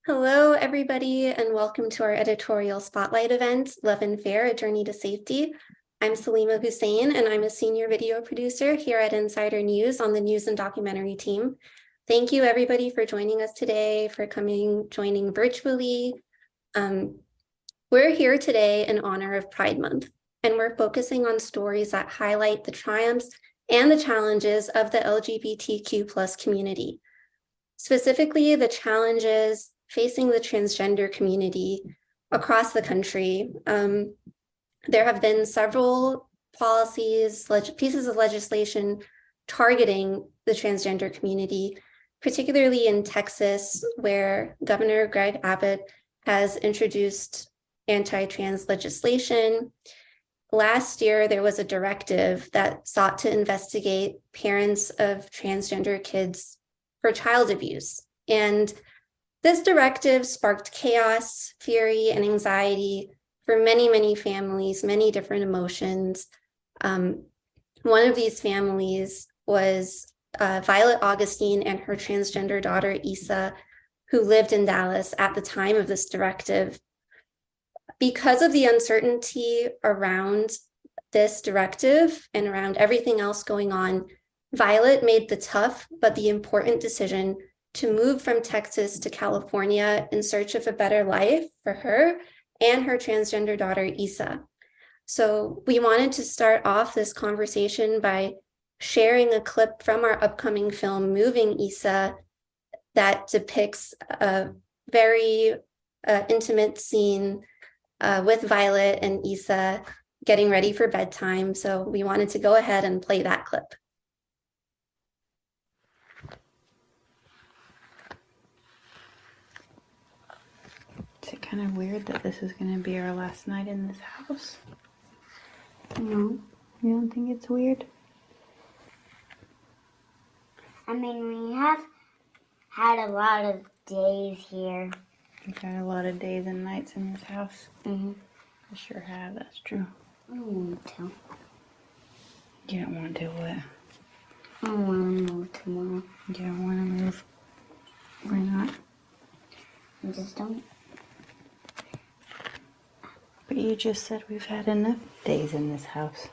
Hello, everybody, and welcome to our editorial spotlight event, Love and Fair, A Journey to Safety. I'm Selima Hussain, and I'm a senior video producer here at Insider News on the news and documentary team. Thank you, everybody, for joining us today, for joining virtually. We're here today in honor of Pride Month, and we're focusing on stories that highlight the triumphs and the challenges of the LGBTQ+ community. Specifically, the challenges facing the transgender community across the country. There have been several policies, pieces of legislation targeting the transgender community, particularly in Texas, where Governor Greg Abbott has introduced anti-trans legislation. Last year, there was a directive that sought to investigate parents of transgender kids for child abuse. And this directive sparked chaos, fury, and anxiety for many, many families, many different emotions. One of these families was Violet Augustine and her transgender daughter, Esas, who lived in Dallas at the time of this directive. Because of the uncertainty around this directive and around everything else going on, Violet made the tough but the important decision to move from Texas to California in search of a better life for her and her transgender daughter, Esas. So we wanted to start off this conversation by sharing a clip from our upcoming film, Moving Esas, that depicts a very intimate scene with Violet and Esas getting ready for bedtime. So we wanted to go ahead and play that clip. Is it kind of weird that this is going to be our last night in this house? No. You don't think it's weird? I mean, we have had a lot of days here. We've had a lot of days and nights in this house. Mm-hmm. I sure have, that's true. I don't want to. You don't want to do what? I don't want to move tomorrow. You don't want to move? Why not? I just don't. But you just said we've had enough days in this house.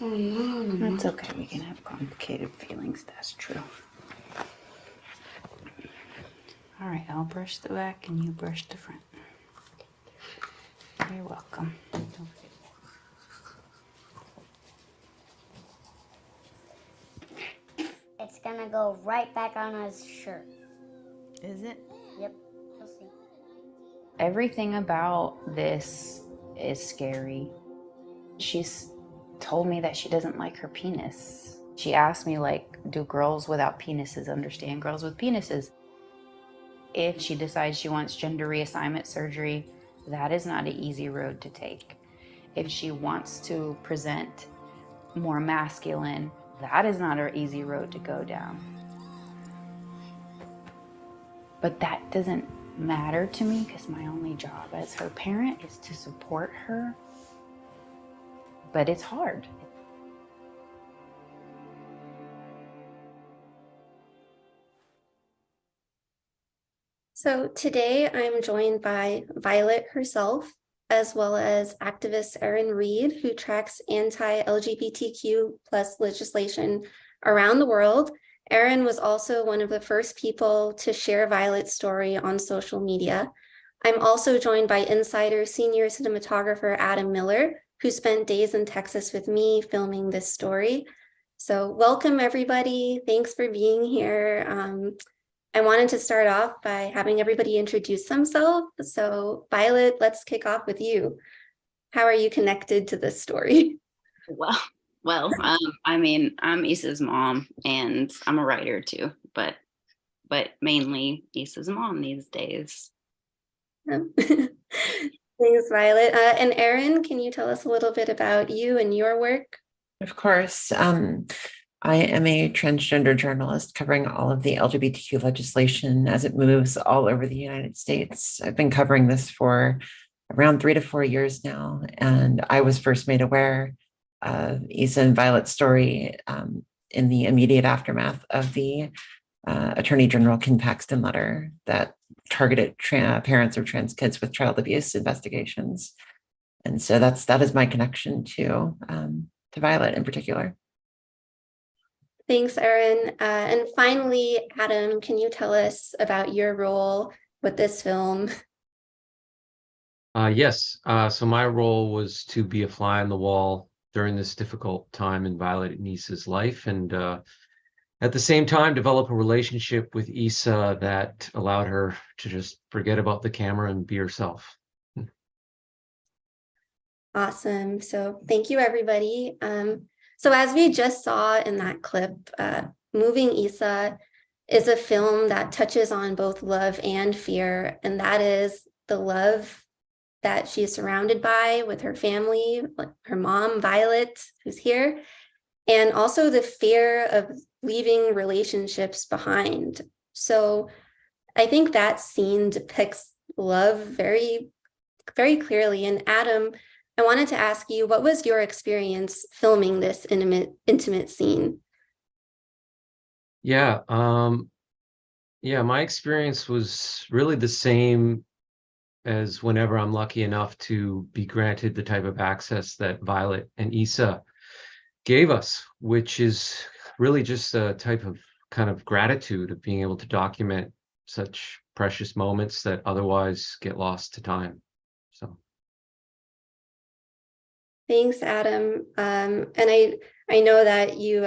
Oh, no. That's okay, we can have complicated feelings, that's true. Alright, I'll brush the back and you brush the front. You're welcome. It's gonna go right back on his shirt. Is it? Yep. We'll see. Everything about this is scary. She's told me that she doesn't like her penis. She asked me, like, do girls without penises understand girls with penises? If she decides she wants gender reassignment surgery, that is not an easy road to take. If she wants to present more masculine, that is not an easy road to go down. But that doesn't matter to me because my only job as her parent is to support her. But it's hard. So today I'm joined by Violet herself, as well as activist Erin Reed, who tracks anti-LGBTQ+ legislation around the world. Erin was also one of the first people to share Violet's story on social media. I'm also joined by Insider senior cinematographer Adam Miller, who spent days in Texas with me filming this story. So welcome, everybody. Thanks for being here. I wanted to start off by having everybody introduce themselves. So Violet, let's kick off with you. How are you connected to this story? I mean, I'm Esas' mom and I'm a writer too, but mainly Esas' mom these days. Thanks, Violet. And Erin, can you tell us a little bit about you and your work? Of course. I am a transgender journalist covering all of the LGBTQ legislation as it moves all over the United States. I've been covering this for around 3 to 4 years now, and I was first made aware of Esas and Violet's story in the immediate aftermath of the Attorney General Ken Paxton letter that targeted parents or trans kids with child abuse investigations. And so that is my connection to Violet in particular. Thanks, Erin. And finally, Adam, can you tell us about your role with this film? Yes. So my role was to be a fly on the wall during this difficult time in Violet and Isa's life, and at the same time develop a relationship with Isa that allowed her to just forget about the camera and be herself. Awesome. So thank you, everybody. So as we just saw in that clip, Moving Isa is a film that touches on both love and fear, and that is the love that she's surrounded by with her family, like her mom, Violet, who's here, and also the fear of leaving relationships behind. So I think that scene depicts love very, very clearly. And Adam, I wanted to ask you, what was your experience filming this intimate scene? Yeah. Yeah, my experience was really the same as whenever I'm lucky enough to be granted the type of access that Violet and Isa gave us, which is really just a type of kind of gratitude of being able to document such precious moments that otherwise get lost to time. So Thanks, Adam. And I know that you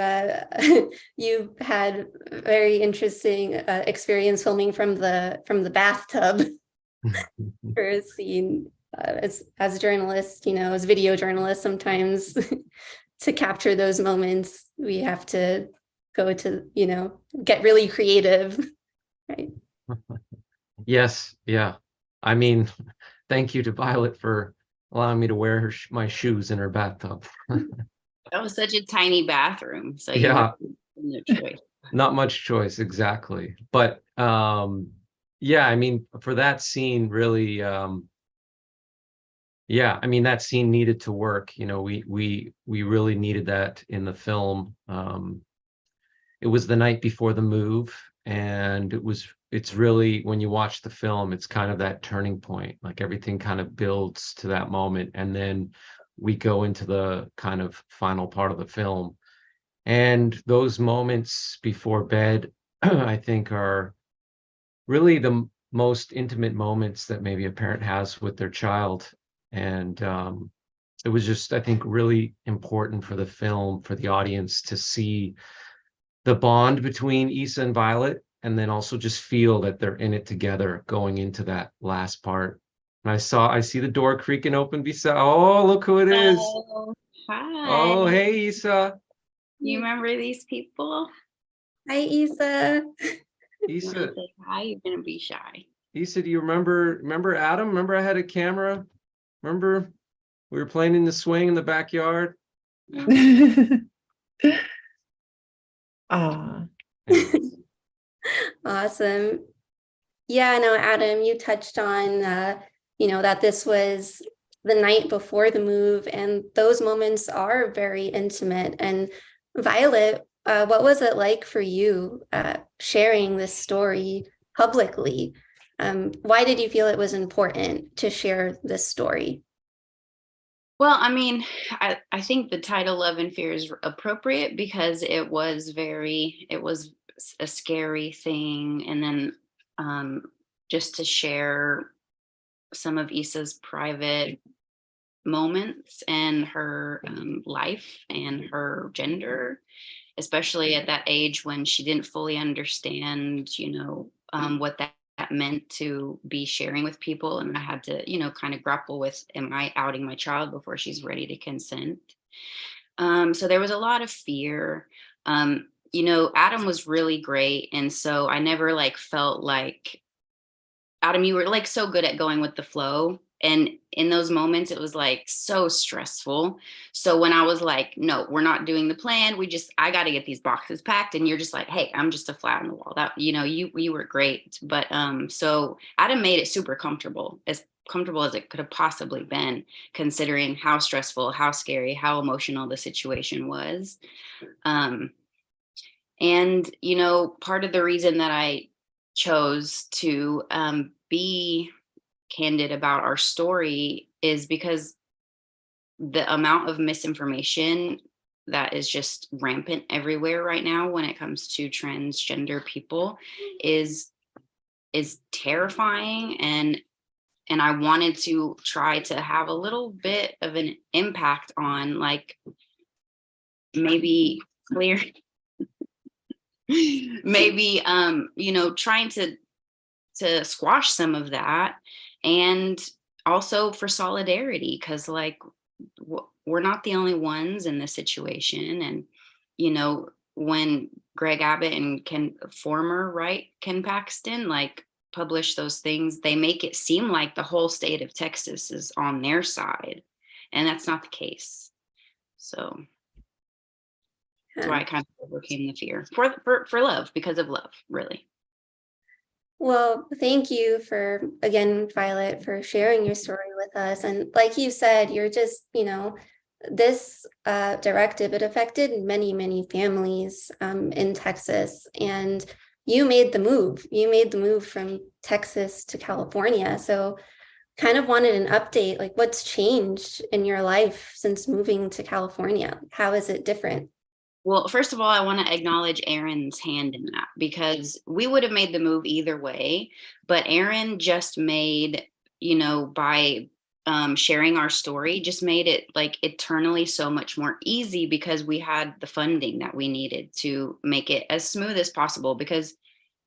you had very interesting experience filming from the bathtub for a scene. As journalists, you know, as video journalists, sometimes to capture those moments, we have to go to, you know, get really creative, right? yes, yeah. I mean, thank you to Violet for allowing me to wear my shoes in her bathtub. That was such a tiny bathroom, so you Yeah. have no choice. Not much choice, exactly. But yeah, I mean, for that scene, really, yeah, I mean, that scene needed to work. You know, we really needed that in the film. It was the night before the move, and it's really, when you watch the film, it's kind of that turning point. Like everything kind of builds to that moment, and then we go into the kind of final part of the film. And those moments before bed, I think, are really the most intimate moments that maybe a parent has with their child. And it was just, I think, really important for the film, for the audience to see the bond between Isa and Violet, and then also just feel that they're in it together going into that last part. And I see the door creaking open beside. Oh, look who it is. Oh, hi. Oh, hey, Isa. You remember these people? Hi, Isa. You want Isa, to say hi? You're gonna be shy. Isa, do you remember Adam? Remember I had a camera? Remember we were playing in the swing in the backyard? Ah, Anyways. Awesome. Yeah, no, Adam, you touched on, you know, that this was the night before the move, and those moments are very intimate. And Violet, what was it like for you sharing this story publicly? Why did you feel it was important to share this story? Well, I mean, I think the title Love and Fear is appropriate because it was a scary thing. And then just to share some of Issa's private moments and her life and her gender, especially at that age when she didn't fully understand, you know, what that meant to be sharing with people. And I had to, you know, kind of grapple with, am I outing my child before she's ready to consent? So there was a lot of fear. You know, Adam was really great. And so I never like felt like, Adam, you were like so good at going with the flow. And in those moments, it was like so stressful. So when I was like, no, we're not doing the plan. I got to get these boxes packed. And you're just like, hey, I'm just a fly on the wall. That, you know, you were great. But so Adam made it super comfortable as it could have possibly been, considering how stressful, how scary, how emotional the situation was. And, you know, part of the reason that I chose to be candid about our story is because the amount of misinformation that is just rampant everywhere right now when it comes to transgender people is terrifying, and I wanted to try to have a little bit of an impact on, like, maybe clear maybe trying to squash some of that, and also for solidarity, because like we're not the only ones in this situation. And when Greg Abbott and former Ken Paxton, like, publish those things, they make it seem like the whole state of Texas is on their side, and that's not the case. So that's why I kind of overcame the fear for love, because of love, really. Well, thank you for, again, Violet, for sharing your story with us. And like you said, you're just, this directive, it affected many, many families in Texas. And you made the move. You made the move from Texas to California. So kind of wanted an update, like what's changed in your life since moving to California? How is it different? Well, first of all, I want to acknowledge Erin's hand in that, because we would have made the move either way. But Erin just made, by sharing our story, just made it like eternally so much more easy, because we had the funding that we needed to make it as smooth as possible, because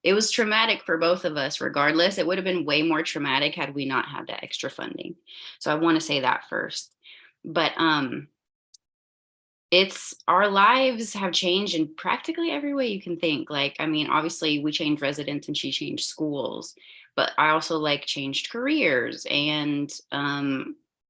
it was traumatic for both of us. Regardless, it would have been way more traumatic had we not had that extra funding. So I want to say that first. But it's, our lives have changed in practically every way you can think. Like, I mean, obviously we changed residence and she changed schools, but I also like changed careers. And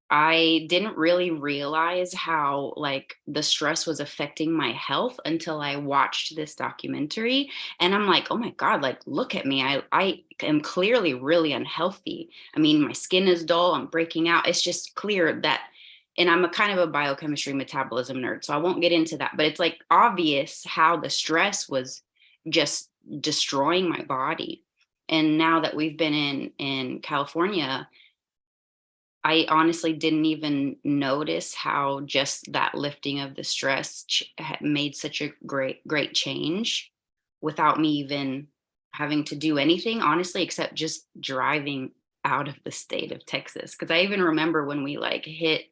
I didn't really realize how like the stress was affecting my health until I watched this documentary. And I'm like, oh my God, like, look at me. I am clearly really unhealthy. I mean, my skin is dull, I'm breaking out. It's just clear that, and I'm a kind of a biochemistry metabolism nerd, so I won't get into that, but it's like obvious how the stress was just destroying my body. And now that we've been in California, I honestly didn't even notice how just that lifting of the stress made such a great change without me even having to do anything, honestly, except just driving out of the state of Texas. Because I even remember when we like hit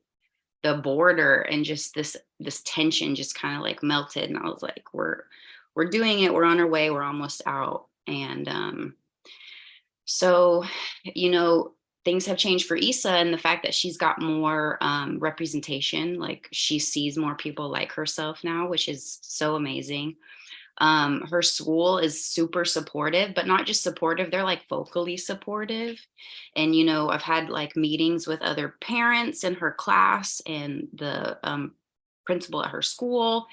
the border and just this tension just kind of like melted, and I was like, we're doing it, we're on our way, we're almost out. And so things have changed for Esa, and the fact that she's got more representation, like she sees more people like herself now, which is so amazing. Her school is super supportive, but not just supportive, they're like vocally supportive. And, I've had like meetings with other parents in her class and the principal at her school,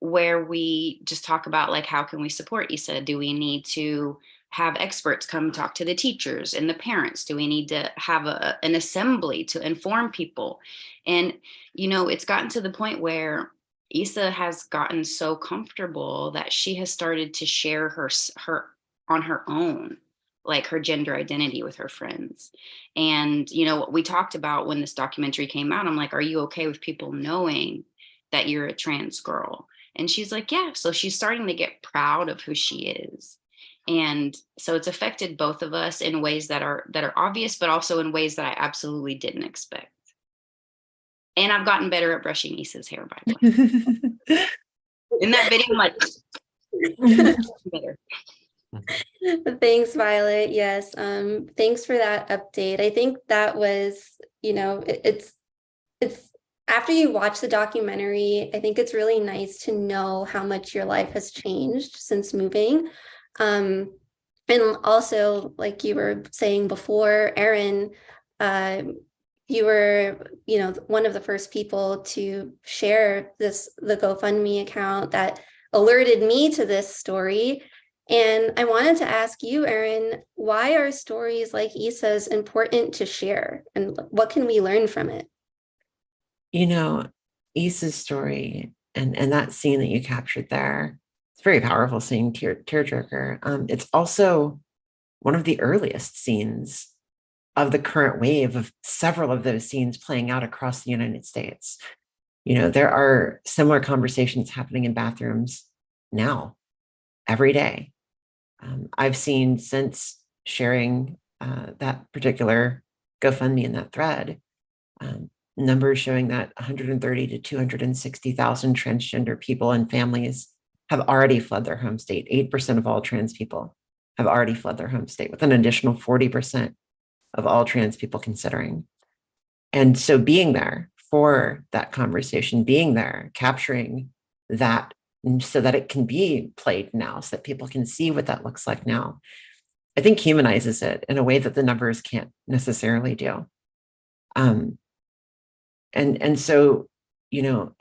where we just talk about like, how can we support Esa? Do we need to have experts come talk to the teachers and the parents? Do we need to have an assembly to inform people? And, it's gotten to the point where Esa has gotten so comfortable that she has started to share her on her own, like her gender identity with her friends. And, what we talked about when this documentary came out, I'm like, are you okay with people knowing that you're a trans girl? And she's like, yeah. So she's starting to get proud of who she is. And so it's affected both of us in ways that are obvious, but also in ways that I absolutely didn't expect. And I've gotten better at brushing Isa's hair, by the way. In that video, I'm like, better. Thanks, Violet. Yes. Thanks for that update. I think that was, it's after you watch the documentary, I think it's really nice to know how much your life has changed since moving. And also, like you were saying before, Erin, you were, one of the first people to share the GoFundMe account that alerted me to this story. And I wanted to ask you, Erin, why are stories like Esa's important to share, and what can we learn from it? Isa's story and that scene that you captured there, it's very powerful scene, tearjerker. It's also one of the earliest scenes of the current wave of several of those scenes playing out across the United States. There are similar conversations happening in bathrooms now, every day. I've seen, since sharing that particular GoFundMe in that thread, numbers showing that 130 to 260,000 transgender people and families have already fled their home state. 8% of all trans people have already fled their home state, with an additional 40% of all trans people considering. And so being there for that conversation, being there, capturing that so that it can be played now, so that people can see what that looks like now, I think humanizes it in a way that the numbers can't necessarily do. And so,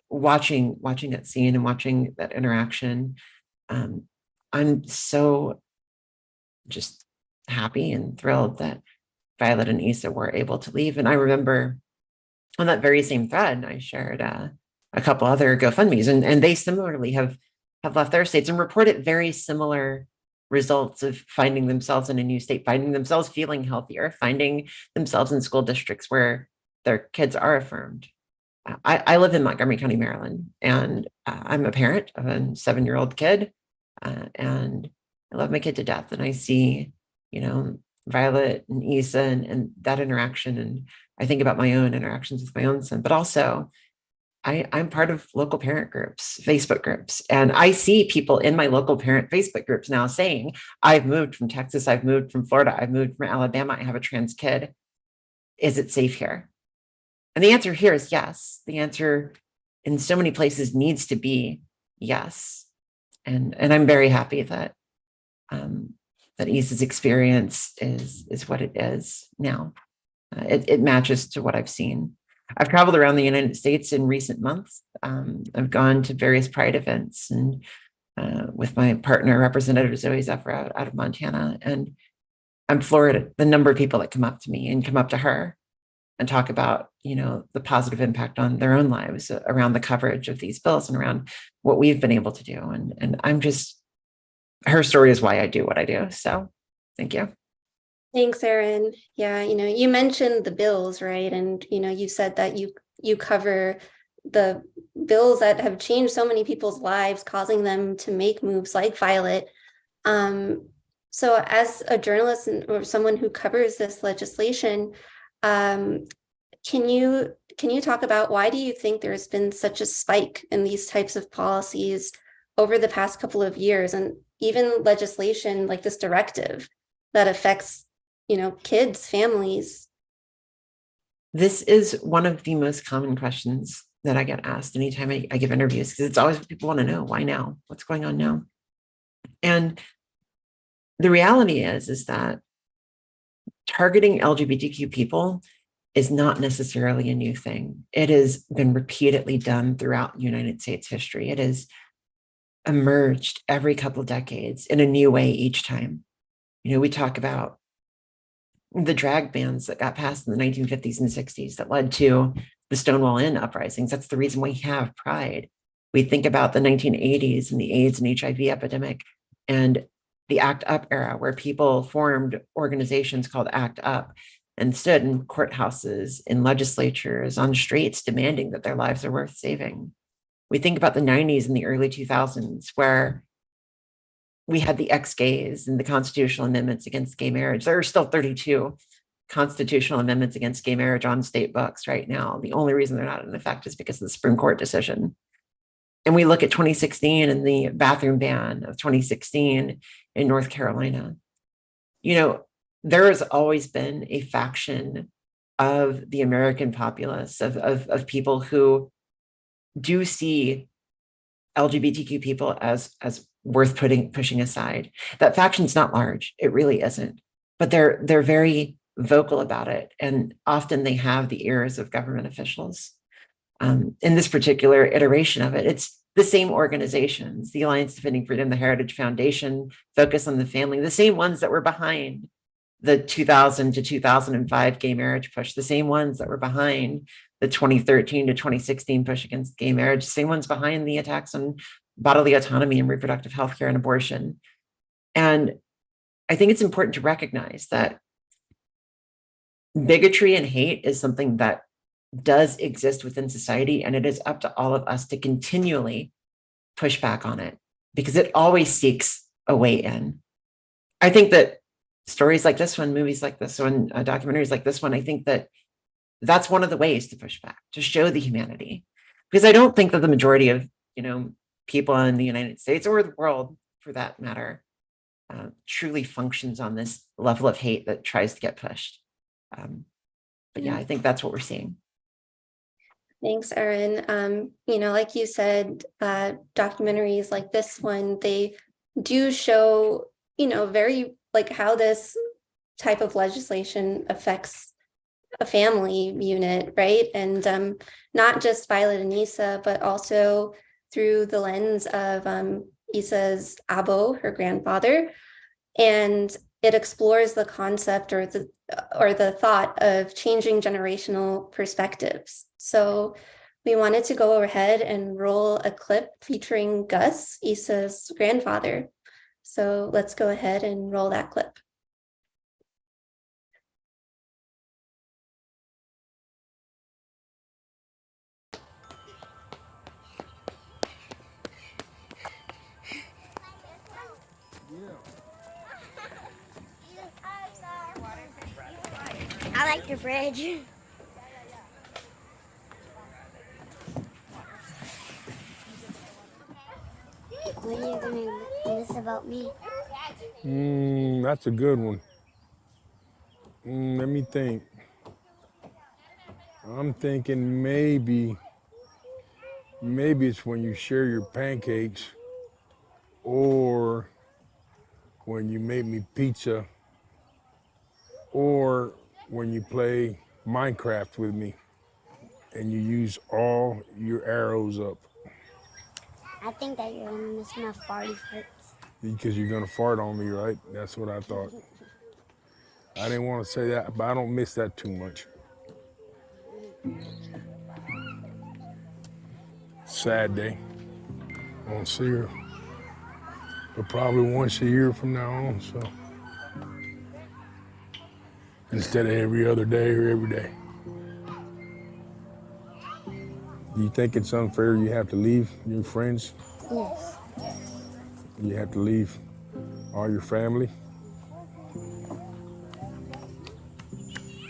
watching that scene and watching that interaction, I'm so just happy and thrilled that Violet and Esa were able to leave. And I remember on that very same thread, I shared a couple other GoFundMes, and they similarly have left their states and reported very similar results of finding themselves in a new state, finding themselves feeling healthier, finding themselves in school districts where their kids are affirmed. I live in Montgomery County, Maryland, and I'm a parent of a 7-year-old kid, and I love my kid to death. And I see, Violet and Esa and that interaction, and I think about my own interactions with my own son, but also I'm part of local parent groups, Facebook groups, and I see people in my local parent Facebook groups now saying, I've moved from Texas, I've moved from Florida, I've moved from Alabama, I have a trans kid. Is it safe here? And the answer here is yes. The answer in so many places needs to be yes. And I'm very happy that that Esa's experience is what it is now. It matches to what I've seen. I've traveled around the United States in recent months. I've gone to various Pride events, and with my partner, Representative Zoe Zephyr, out of Montana. And I'm floored at the number of people that come up to me and come up to her and talk about, the positive impact on their own lives around the coverage of these bills and around what we've been able to do. And I'm just, her story is why I do what I do. So thank you. Thanks, Erin. Yeah, you mentioned the bills, right? And, you said that you cover the bills that have changed so many people's lives, causing them to make moves like Violet. So as a journalist or someone who covers this legislation, can you talk about why do you think there's been such a spike in these types of policies over the past couple of years, and even legislation like this directive that affects, kids, families? This is one of the most common questions that I get asked anytime I give interviews, because it's always what people want to know. Why now? What's going on now? And the reality is that targeting LGBTQ people is not necessarily a new thing. It has been repeatedly done throughout United States history. It has emerged every couple of decades in a new way each time. We talk about the drag bans that got passed in the 1950s and 60s that led to the Stonewall Inn uprisings. That's the reason we have Pride. We think about the 1980s and the AIDS and HIV epidemic and the ACT UP era, where people formed organizations called ACT UP and stood in courthouses, in legislatures, on streets, demanding that their lives are worth saving. We think about the 90s and the early 2000s, where we had the ex-gays and the constitutional amendments against gay marriage. There are still 32 constitutional amendments against gay marriage on state books right now. The only reason they're not in effect is because of the Supreme Court decision. And we look at 2016 and the bathroom ban of 2016 in North Carolina. There has always been a faction of the American populace, of people who do see LGBTQ people as worth pushing aside. That faction's not large. It really isn't. But they're very vocal about it. And often they have the ears of government officials. In this particular iteration of it, it's the same organizations, the Alliance Defending Freedom, the Heritage Foundation, Focus on the Family, the same ones that were behind the 2000 to 2005 gay marriage push, the same ones that were behind the 2013 to 2016 push against gay marriage, the same ones behind the attacks on bodily autonomy and reproductive health care and abortion. And I think it's important to recognize that bigotry and hate is something that does exist within society, and it is up to all of us to continually push back on it because it always seeks a way in. I think that stories like this one, movies like this one, documentaries like this one, I think that that's one of the ways to push back, to show the humanity. Because I don't think that the majority of, people in the United States or the world, for that matter, truly functions on this level of hate that tries to get pushed. But yeah, I think that's what we're seeing. Thanks, Erin. Like you said, documentaries like this one, they do show, very like how this type of legislation affects a family unit, right? And not just Violet and Esa, but also through the lens of Isa's abo, her grandfather. And it explores the concept or the thought of changing generational perspectives. So we wanted to go ahead and roll a clip featuring Guss, Isa's grandfather. So let's go ahead and roll that clip. I like the bridge. When are you gonna miss about me? That's a good one. Let me think. I'm thinking maybe it's when you share your pancakes or when you make me pizza or when you play Minecraft with me and you use all your arrows up. I think that you're gonna miss my farty farts. Because you're gonna fart on me, right? That's what I thought. I didn't want to say that, but I don't miss that too much. Sad day. Won't see her, but probably once a year from now on, so. Instead of every other day or every day. You think it's unfair you have to leave your friends? Yes. You have to leave all your family?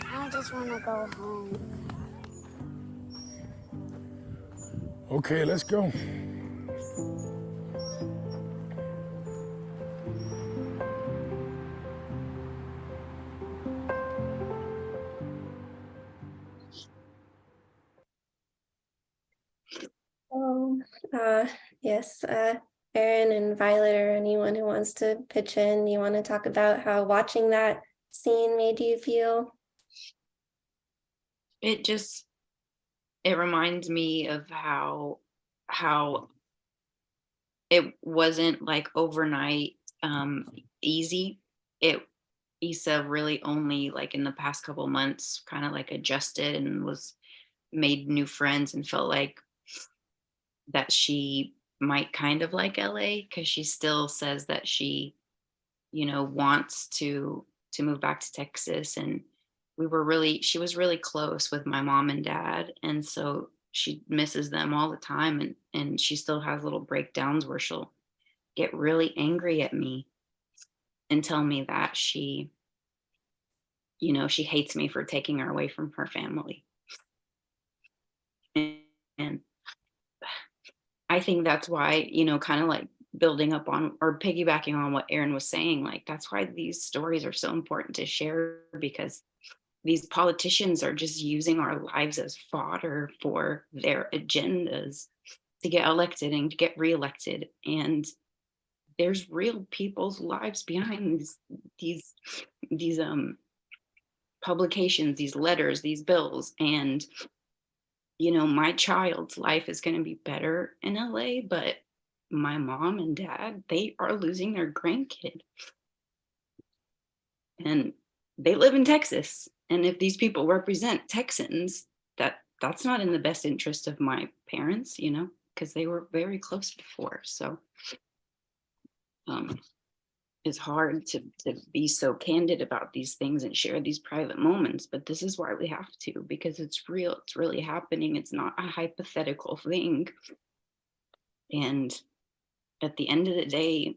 I just wanna go home. Okay, let's go. Yes, Erin and Violet or anyone who wants to pitch in, you want to talk about how watching that scene made you feel? It reminds me of how it wasn't like overnight easy. Isa really only like in the past couple months kind of like adjusted and made new friends and felt like that she might kind of like LA because she still says that she wants to move back to Texas. And she was really close with my mom and dad, and so she misses them all the time, and she still has little breakdowns where she'll get really angry at me and tell me that she hates me for taking her away from her family. And I think that's why, kind of like building up on or piggybacking on what Erin was saying, like that's why these stories are so important to share, because these politicians are just using our lives as fodder for their agendas to get elected and to get reelected. And there's real people's lives behind these publications, these letters, these bills. And my child's life is going to be better in LA, but my mom and dad, they are losing their grandkid. And they live in Texas. And if these people represent Texans, that's not in the best interest of my parents, because they were very close before. So it's hard to be so candid about these things and share these private moments, but this is why we have to, because it's real, it's really happening. It's not a hypothetical thing. And at the end of the day,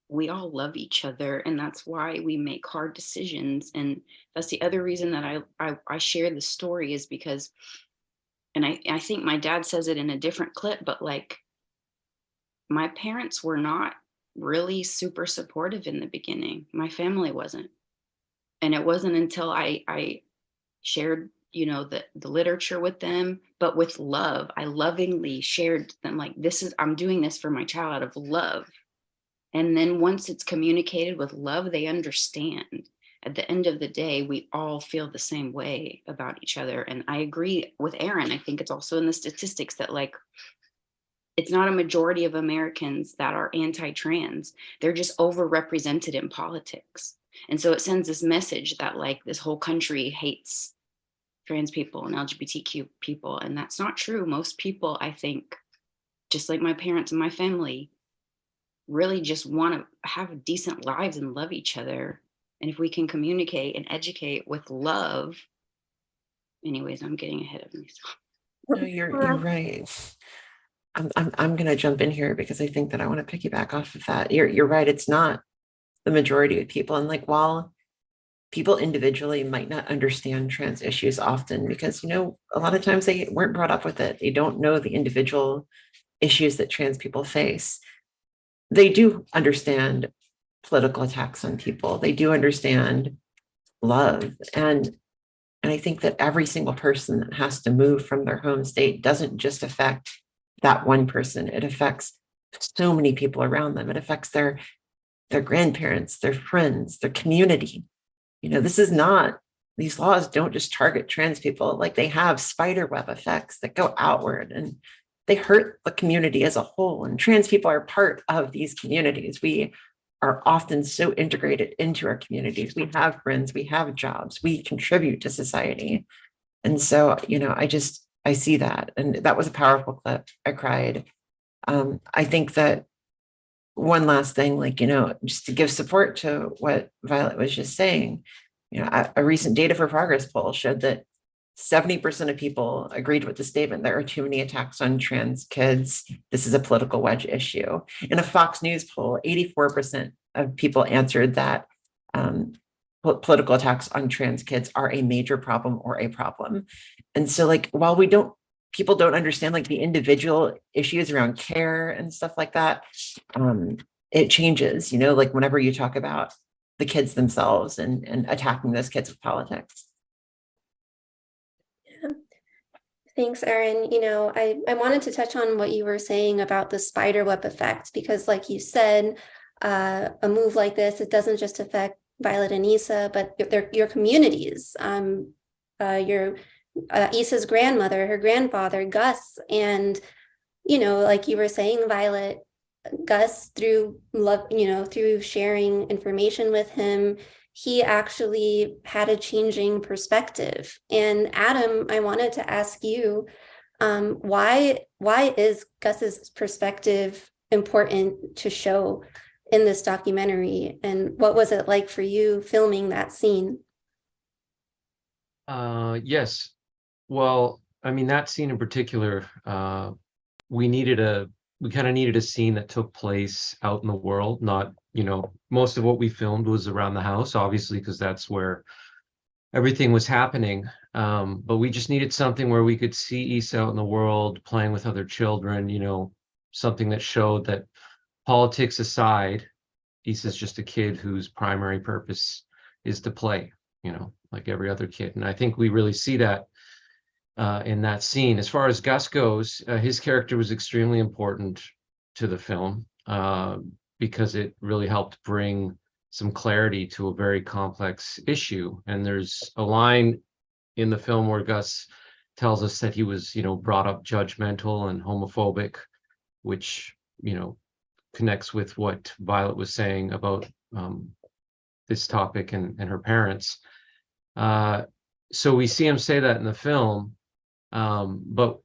we all love each other, and that's why we make hard decisions. And that's the other reason that I share the story, is because, and I think my dad says it in a different clip, but like, my parents were not really super supportive in the beginning. My family wasn't. And it wasn't until I shared, you know, the literature with them, but with love. I lovingly shared them, like, this is, I'm doing this for my child out of love. And then once it's communicated with love, they understand. At the end of the day, we all feel the same way about each other. And I agree with Erin. I think it's also in the statistics that, like, it's not a majority of Americans that are anti-trans. They're just overrepresented in politics. And so it sends this message that, like, this whole country hates trans people and LGBTQ people. And that's not true. Most people, I think, just like my parents and my family, really just want to have decent lives and love each other. And if we can communicate and educate with love, anyways, I'm getting ahead of myself. No, you're right. I'm going to jump in here because I think that I want to piggyback off of that. You're right. It's not the majority of people. And like, while people individually might not understand trans issues often, because, you know, a lot of times they weren't brought up with it. They don't know the individual issues that trans people face. They do understand political attacks on people. They do understand love. And I think that every single person that has to move from their home state doesn't just affect that one person. It affects so many people around them. It affects their grandparents, their friends, their community. You know, this is not, these laws don't just target trans people. Like, they have spiderweb effects that go outward, and they hurt the community as a whole. And trans people are part of these communities. We are often so integrated into our communities. We have friends, we have jobs, we contribute to society. And so, you know, I see that. And that was a powerful clip. I cried. I think that one last thing, like, you know, just to give support to what Violet was just saying, you know, a recent Data for Progress poll showed that 70% of people agreed with the statement, there are too many attacks on trans kids. This is a political wedge issue. In a Fox News poll, 84% of people answered that political attacks on trans kids are a major problem or a problem. And so, like, while people don't understand like the individual issues around care and stuff like that, it changes, you know, like whenever you talk about the kids themselves and attacking those kids with politics. Thanks, Erin. You know, I wanted to touch on what you were saying about the spiderweb effect, because like you said, a move like this, it doesn't just affect Violet and Esa, but your communities. Isa's grandmother, her grandfather, Guss, and, you know, like you were saying, Violet, Guss, through love, you know, through sharing information with him, he actually had a changing perspective. And Adam, I wanted to ask you, why is Guss's perspective important to show in this documentary? And what was it like for you filming that scene? Yes. Well, I mean, that scene in particular, we kind of needed a scene that took place out in the world, not, you know, most of what we filmed was around the house, obviously, because that's where everything was happening. But we just needed something where we could see Esa out in the world playing with other children, you know, something that showed that, politics aside, Isa's just a kid whose primary purpose is to play, you know, like every other kid. And I think we really see that in that scene. As far as Guss goes, his character was extremely important to the film because it really helped bring some clarity to a very complex issue. And there's a line in the film where Guss tells us that he was, you know, brought up judgmental and homophobic, which, you know, connects with what Violet was saying about this topic and her parents. So we see him say that in the film, but,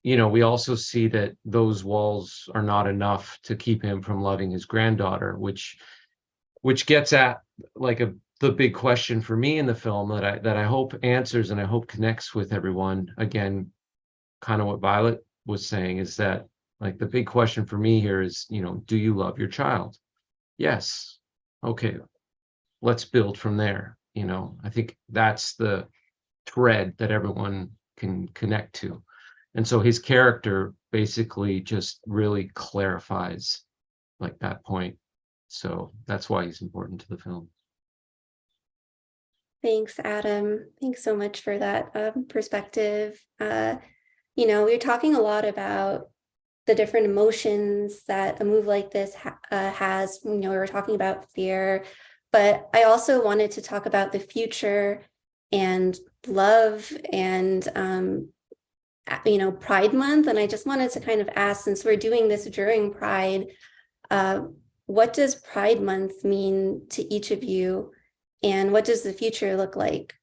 you know, we also see that those walls are not enough to keep him from loving his granddaughter, which which gets at like the big question for me in the film that I hope answers and I hope connects with everyone. Again, kind of what Violet was saying is that like the big question for me here is, do you love your child? Yes. Okay. Let's build from there. I think that's the thread that everyone can connect to. And so his character basically just really clarifies like that point. So that's why he's important to the film. Thanks, Adam. Thanks so much for that perspective. We're talking a lot about the different emotions that a move like this has. We were talking about fear, but I also wanted to talk about the future and love and, Pride Month. And I just wanted to kind of ask, since we're doing this during Pride, what does Pride Month mean to each of you? And what does the future look like?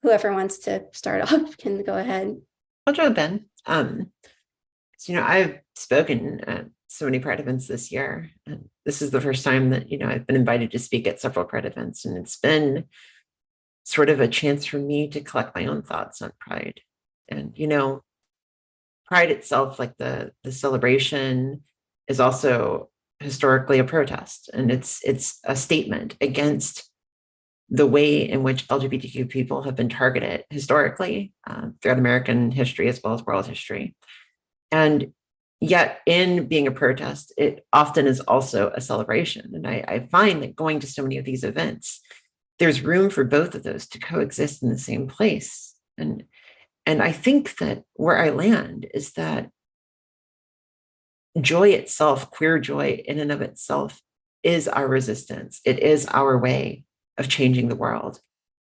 Whoever wants to start off can go ahead. I'll jump in. I've spoken at so many Pride events this year. And this is the first time that, I've been invited to speak at several Pride events. And it's been sort of a chance for me to collect my own thoughts on Pride. And, Pride itself, like the celebration, is also historically a protest. And it's a statement against the way in which LGBTQ people have been targeted historically throughout American history as well as world history. And yet in being a protest, it often is also a celebration. And I find that going to so many of these events, there's room for both of those to coexist in the same place. And I think that where I land is that joy itself, queer joy in and of itself, is our resistance. It is our way of changing the world.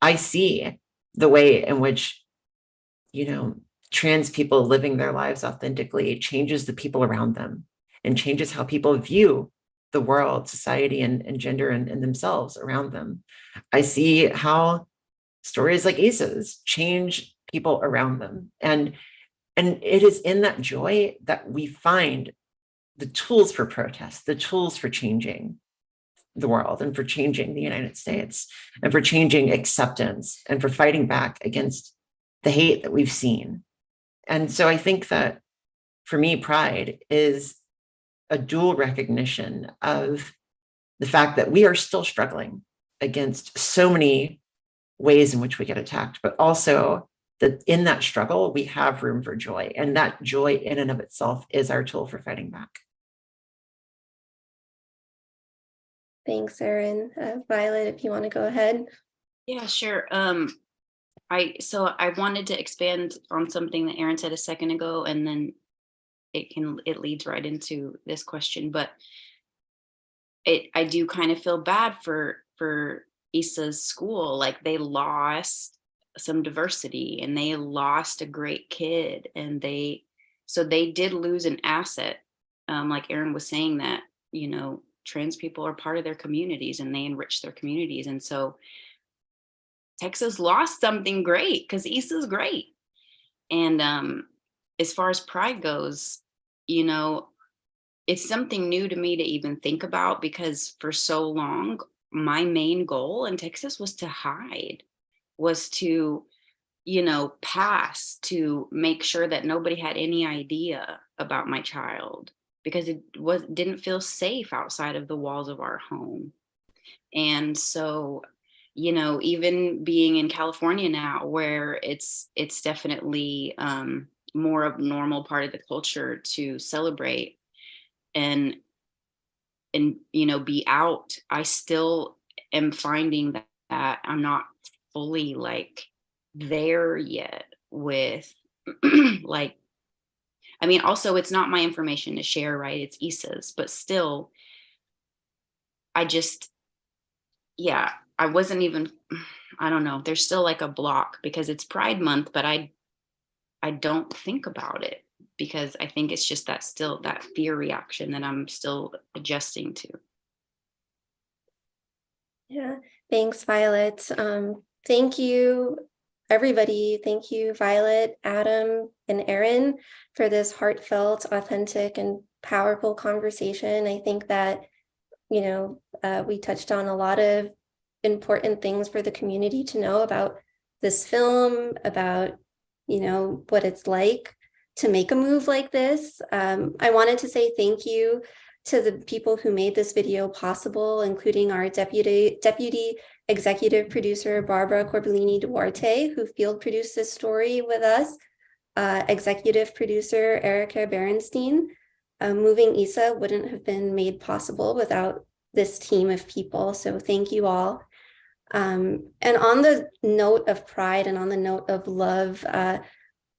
I see the way in which, trans people living their lives authentically changes the people around them and changes how people view the world, society, and gender and themselves around them. I see how stories like Esas change people around them. And it is in that joy that we find the tools for protest, the tools for changing the world and for changing the United States and for changing acceptance and for fighting back against the hate that we've seen. And so I think that for me, Pride is a dual recognition of the fact that we are still struggling against so many ways in which we get attacked, but also that in that struggle, we have room for joy. And that joy in and of itself is our tool for fighting back. Thanks, Erin. Violet, if you want to go ahead. Yeah, sure. I wanted to expand on something that Erin said a second ago, and then it leads right into this question. But I do kind of feel bad for Esas school. Like, they lost some diversity and they lost a great kid, and they did lose an asset. Like Erin was saying, that trans people are part of their communities and they enrich their communities. And so Texas lost something great because Esa's great. And as far as Pride goes, it's something new to me to even think about, because for so long, my main goal in Texas was to hide, was to, pass, to make sure that nobody had any idea about my child, because it didn't feel safe outside of the walls of our home. And so, even being in California now, where it's definitely more of a normal part of the culture to celebrate and be out, I still am finding that I'm not fully like there yet with like, also it's not my information to share, right? It's Esas, but still, I wasn't even, I don't know. There's still like a block because it's Pride Month, but I don't think about it because I think it's just that fear reaction that I'm still adjusting to. Yeah, thanks, Violet. Thank you, everybody. Thank you, Violet, Adam, and Erin, for this heartfelt, authentic, and powerful conversation. I think that, we touched on a lot of important things for the community to know about this film, about, what it's like to make a move like this. I wanted to say thank you to the people who made this video possible, including our deputy executive producer, Barbara Corbellini Duarte, who field produced this story with us, executive producer, Erica Berenstein. Moving Esa wouldn't have been made possible without this team of people, so thank you all. And on the note of pride and on the note of love,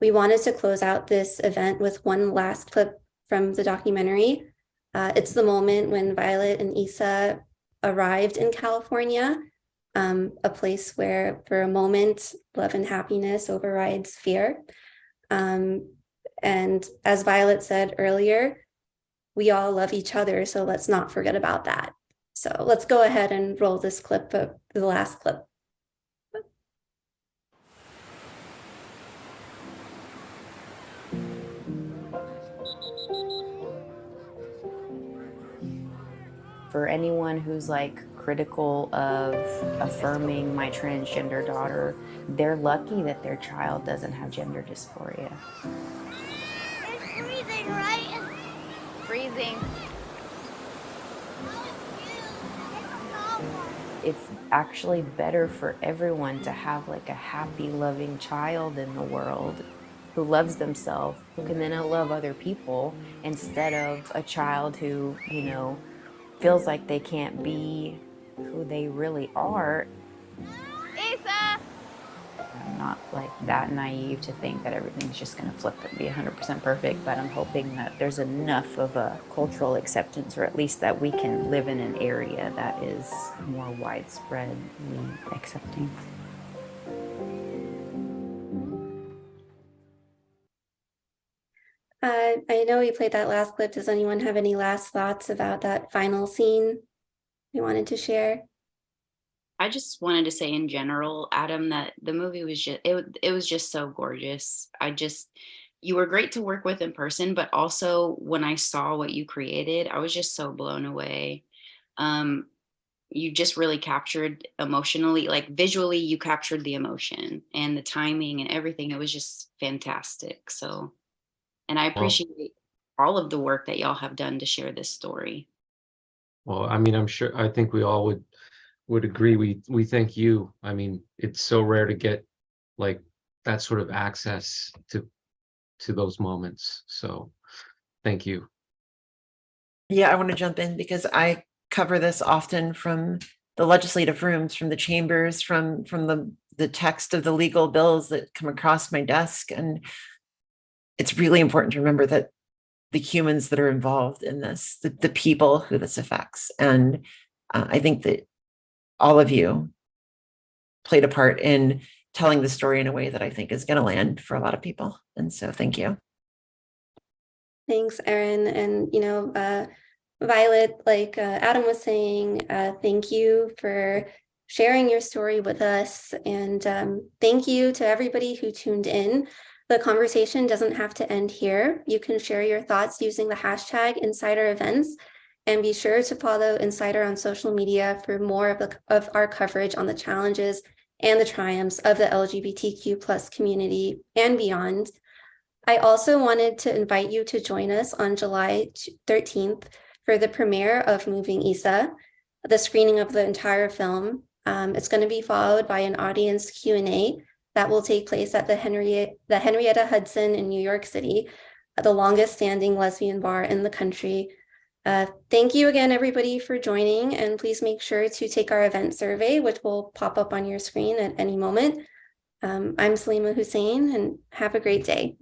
we wanted to close out this event with one last clip from the documentary. It's the moment when Violet and Esa arrived in California, a place where for a moment, love and happiness overrides fear. And as Violet said earlier, we all love each other, so let's not forget about that. So let's go ahead and roll this clip, the last clip. For anyone who's like critical of affirming my transgender daughter, they're lucky that their child doesn't have gender dysphoria. It's freezing, right? Freezing. It's actually better for everyone to have like a happy, loving child in the world who loves themselves, who can then love other people, instead of a child who, feels like they can't be who they really are. Esa! I'm not like that naive to think that everything's just gonna flip and be 100% perfect, but I'm hoping that there's enough of a cultural acceptance, or at least that we can live in an area that is more widespreadly accepting. I know we played that last clip. Does anyone have any last thoughts about that final scene you wanted to share? I just wanted to say in general, Adam, that the movie was just, it was just so gorgeous. You were great to work with in person, but also when I saw what you created, I was just so blown away. You just really captured emotionally, like visually, you captured the emotion and the timing and everything. It was just fantastic. So, and I appreciate all of the work that y'all have done to share this story. Well, I mean, I think we all would agree. We thank you. I mean, it's so rare to get like that sort of access to those moments. So thank you. Yeah, I want to jump in because I cover this often from the legislative rooms, from the chambers, from the text of the legal bills that come across my desk. And it's really important to remember that the humans that are involved in this, the people who this affects. And I think that all of you played a part in telling the story in a way that I think is going to land for a lot of people. And so thank you. Thanks, Erin. And, Violet, like Adam was saying, thank you for sharing your story with us. And thank you to everybody who tuned in. The conversation doesn't have to end here. You can share your thoughts using the hashtag Insider Events, and be sure to follow Insider on social media for more of our coverage on the challenges and the triumphs of the LGBTQ+ community and beyond. I also wanted to invite you to join us on July 13th for the premiere of Moving Esa, the screening of the entire film. It's going to be followed by an audience Q&A that will take place at the Henrietta Hudson in New York City, the longest standing lesbian bar in the country. Thank you again, everybody, for joining, and please make sure to take our event survey, which will pop up on your screen at any moment. I'm Selima Hussain, and have a great day.